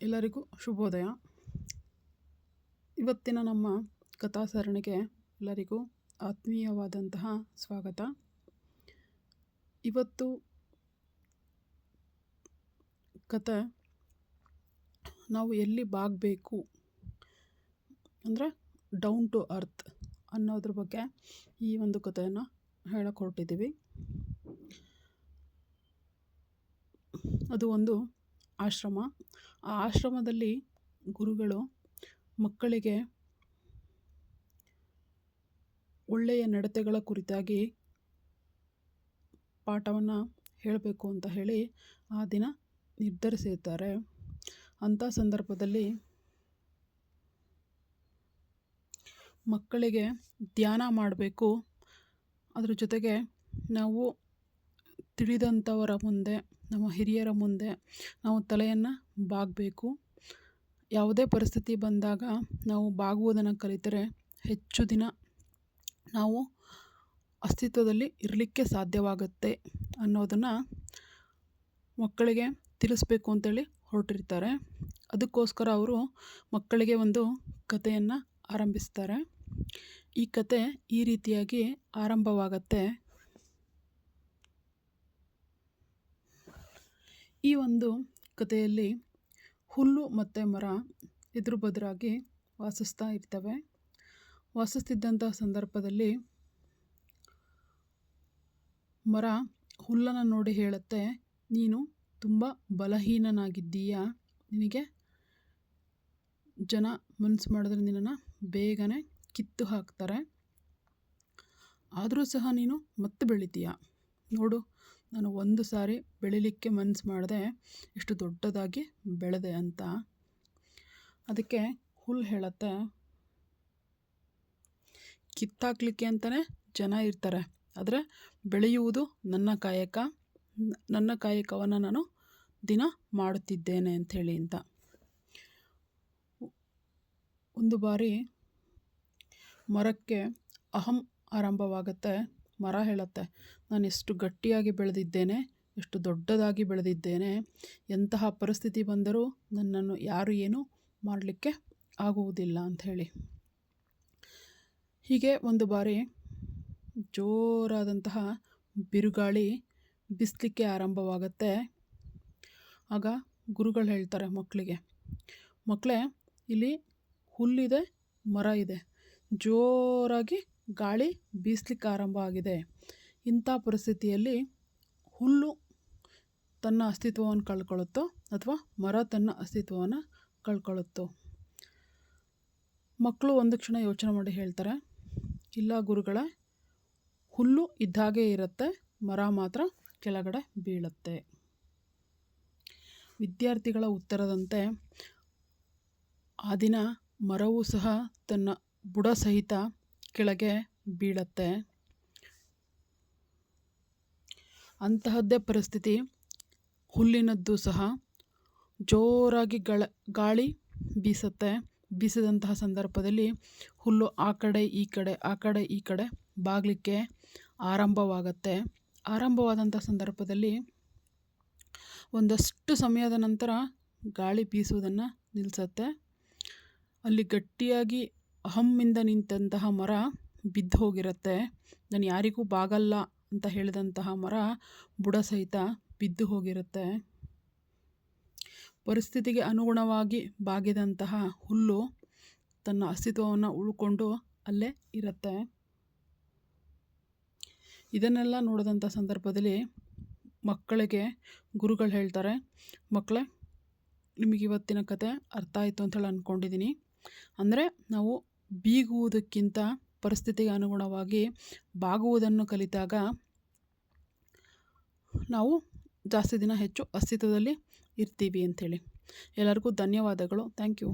ಎಲ್ಲರಿಗೂ ಶುಭೋದಯ. ಇವತ್ತಿನ ನಮ್ಮ ಕಥಾ ಸರಣಿಗೆ ಎಲ್ಲರಿಗೂ ಆತ್ಮೀಯವಾದಂತಹ ಸ್ವಾಗತ. ಇವತ್ತು ಕತೆ ನಾವು ಎಲ್ಲಿ ಬಾಗಬೇಕು ಅಂದರೆ ಡೌನ್ ಟು ಅರ್ತ್ ಅನ್ನೋದ್ರ ಬಗ್ಗೆ ಈ ಒಂದು ಕಥೆಯನ್ನು ಹೇಳಕ್ಕೆ ಹೊರಟಿದ್ದೀವಿ. ಅದು ಒಂದು ಆಶ್ರಮ. ಆ ಆಶ್ರಮದಲ್ಲಿ ಗುರುಗಳು ಮಕ್ಕಳಿಗೆ ಒಳ್ಳೆಯ ನಡತೆಗಳ ಕುರಿತಾಗಿ ಪಾಠವನ್ನು ಹೇಳಬೇಕು ಅಂತ ಹೇಳಿ ಆ ದಿನ ನಿರ್ಧರಿಸಿರ್ತಾರೆ. ಅಂಥ ಸಂದರ್ಭದಲ್ಲಿ ಮಕ್ಕಳಿಗೆ ಧ್ಯಾನ ಮಾಡಬೇಕು, ಅದ್ರ ಜೊತೆಗೆ ನಾವು ತಿಳಿದಂಥವರ ಮುಂದೆ, ನಮ್ಮ ಹಿರಿಯರ ಮುಂದೆ ನಾವು ತಲೆಯನ್ನು ಬಾಗಬೇಕು. ಯಾವುದೇ ಪರಿಸ್ಥಿತಿ ಬಂದಾಗ ನಾವು ಬಾಗುವುದನ್ನು ಕಲಿತರೆ ಹೆಚ್ಚು ದಿನ ನಾವು ಅಸ್ತಿತ್ವದಲ್ಲಿ ಇರಲಿಕ್ಕೆ ಸಾಧ್ಯವಾಗುತ್ತೆ ಅನ್ನೋದನ್ನು ಮಕ್ಕಳಿಗೆ ತಿಳಿಸ್ಬೇಕು ಅಂತೇಳಿ ಹೊರಟಿರ್ತಾರೆ. ಅದಕ್ಕೋಸ್ಕರ ಅವರು ಮಕ್ಕಳಿಗೆ ಒಂದು ಕಥೆಯನ್ನು ಆರಂಭಿಸ್ತಾರೆ. ಈ ಕತೆ ಈ ರೀತಿಯಾಗಿ ಆರಂಭವಾಗತ್ತೆ. ಈ ಒಂದು ಕಥೆಯಲ್ಲಿ ಹುಲ್ಲು ಮತ್ತು ಮರ ಎದುರು ಬದುರಾಗಿ ವಾಸಿಸ್ತಾ ಇರ್ತವೆ. ವಾಸಿಸ್ತಿದ್ದಂಥ ಸಂದರ್ಭದಲ್ಲಿ ಮರ ಹುಲ್ಲನ್ನು ನೋಡಿ ಹೇಳುತ್ತೆ, ನೀನು ತುಂಬ ಬಲಹೀನನಾಗಿದ್ದೀಯಾ, ನಿನಗೆ ಜನ ಮನಸ್ಸು ಮಾಡಿದ್ರೆ ನಿನ್ನನ್ನು ಬೇಗನೆ ಕಿತ್ತು ಹಾಕ್ತಾರೆ, ಆದರೂ ಸಹ ನೀನು ಮತ್ತೆ ಬೆಳಿತೀಯ. ನೋಡು, ನಾನು ಒಂದು ಸಾರಿ ಬೆಳಿಲಿಕ್ಕೆ ಮನಸ್ಸು ಮಾಡಿದೆ, ಎಷ್ಟು ದೊಡ್ಡದಾಗಿ ಬೆಳೆದೆ ಅಂತ. ಅದಕ್ಕೆ ಹುಲ್ಲು ಹೇಳುತ್ತೆ, ಕಿತ್ತಾಕ್ಲಿಕ್ಕೆ ಅಂತಲೇ ಜನ ಇರ್ತಾರೆ, ಆದರೆ ಬೆಳೆಯುವುದು ನನ್ನ ಕಾಯಕ, ನನ್ನ ಕಾಯಕವನ್ನು ನಾನು ದಿನ ಮಾಡುತ್ತಿದ್ದೇನೆ ಅಂಥೇಳಿ ಅಂತ. ಒಂದು ಬಾರಿ ಮರಕ್ಕೆ ಅಹಂ ಆರಂಭವಾಗುತ್ತೆ. ಮರ ಹೇಳುತ್ತೆ, ನಾನು ಎಷ್ಟು ಗಟ್ಟಿಯಾಗಿ ಬೆಳೆದಿದ್ದೇನೆ, ಎಷ್ಟು ದೊಡ್ಡದಾಗಿ ಬೆಳೆದಿದ್ದೇನೆ, ಎಂತಹ ಪರಿಸ್ಥಿತಿ ಬಂದರೂ ನನ್ನನ್ನು ಯಾರು ಏನೂ ಮಾಡಲಿಕ್ಕೆ ಆಗುವುದಿಲ್ಲ ಅಂಥೇಳಿ. ಹೀಗೆ ಒಂದು ಬಾರಿ ಜೋರಾದಂತಹ ಬಿರುಗಾಳಿ ಬೀಸಲಿಕ್ಕೆ ಆರಂಭವಾಗುತ್ತೆ. ಆಗ ಗುರುಗಳು ಹೇಳ್ತಾರೆ ಮಕ್ಕಳಿಗೆ, ಮಕ್ಕಳೇ, ಇಲ್ಲಿ ಹುಲ್ಲಿದೆ, ಮರ ಇದೆ, ಜೋರಾಗಿ ಗಾಳಿ ಬೀಸಲಿಕ್ಕೆ ಆರಂಭ ಆಗಿದೆ. ಇಂಥ ಪರಿಸ್ಥಿತಿಯಲ್ಲಿ ಹುಲ್ಲು ತನ್ನ ಅಸ್ತಿತ್ವವನ್ನು ಕಳ್ಕೊಳ್ಳುತ್ತೋ ಅಥವಾ ಮರ ತನ್ನ ಅಸ್ತಿತ್ವವನ್ನು ಕಳ್ಕೊಳ್ಳುತ್ತೋ? ಮಕ್ಕಳು ಒಂದು ಕ್ಷಣ ಯೋಚನೆ ಮಾಡಿ ಹೇಳ್ತಾರೆ, ಇಲ್ಲ ಗುರುಗಳೇ, ಹುಲ್ಲು ಇದ್ದಾಗೆ ಇರುತ್ತೆ, ಮರ ಮಾತ್ರ ಕೆಳಗಡೆ ಬೀಳುತ್ತೆ. ವಿದ್ಯಾರ್ಥಿಗಳ ಉತ್ತರದಂತೆ ಆ ದಿನ ಮರವೂ ಸಹ ತನ್ನ ಬುಡ ಸಹಿತ ಕೆಳಗೆ ಬೀಳತ್ತೆ. ಅಂತಹದ್ದೇ ಪರಿಸ್ಥಿತಿ ಹುಲ್ಲಿನದ್ದು ಸಹ. ಜೋರಾಗಿ ಗಾಳಿ ಬೀಸುತ್ತೆ. ಬೀಸಿದಂತಹ ಸಂದರ್ಭದಲ್ಲಿ ಹುಲ್ಲು ಆ ಕಡೆ ಈ ಕಡೆ, ಆ ಕಡೆ ಈ ಕಡೆ ಬಾಗಲಿಕ್ಕೆ ಆರಂಭವಾಗತ್ತೆ. ಆರಂಭವಾದಂಥ ಸಂದರ್ಭದಲ್ಲಿ ಒಂದಷ್ಟು ಸಮಯದ ನಂತರ ಗಾಳಿ ಬೀಸುವುದನ್ನು ನಿಲ್ಲಿಸತ್ತೆ. ಅಲ್ಲಿ ಗಟ್ಟಿಯಾಗಿ ಅಹಮ್ಮಿಂದ ನಿಂತಹ ಮರ ಬಿದ್ದು ಹೋಗಿರುತ್ತೆ. ನಾನು ಯಾರಿಗೂ ಬಾಗಲ್ಲ ಅಂತ ಹೇಳಿದಂತಹ ಮರ ಬುಡ ಸಹಿತ ಬಿದ್ದು ಹೋಗಿರುತ್ತೆ. ಪರಿಸ್ಥಿತಿಗೆ ಅನುಗುಣವಾಗಿ ಬಾಗಿದಂತಹ ಹುಲ್ಲು ತನ್ನ ಅಸ್ತಿತ್ವವನ್ನು ಉಳ್ಕೊಂಡು ಅಲ್ಲೇ ಇರುತ್ತೆ. ಇದನ್ನೆಲ್ಲ ನೋಡಿದಂಥ ಸಂದರ್ಭದಲ್ಲಿ ಮಕ್ಕಳಿಗೆ ಗುರುಗಳು ಹೇಳ್ತಾರೆ, ಮಕ್ಕಳೇ, ನಿಮಗೆ ಇವತ್ತಿನ ಕತೆ ಅರ್ಥ ಆಯಿತು ಅಂತ ಹೇಳಿ ಅಂದ್ಕೊಂಡಿದ್ದೀನಿ. ಅಂದರೆ ನಾವು ಬೀಗುವುದಕ್ಕಿಂತ ಪರಿಸ್ಥಿತಿಗೆ ಅನುಗುಣವಾಗಿ ಬಾಗುವುದನ್ನು ಕಲಿತಾಗ ನಾವು ಜಾಸ್ತಿ ದಿನ ಹೆಚ್ಚು ಅಸ್ತಿತ್ವದಲ್ಲಿ ಇರ್ತೀವಿ ಅಂಥೇಳಿ. ಎಲ್ಲರಿಗೂ ಧನ್ಯವಾದಗಳು. Thank you.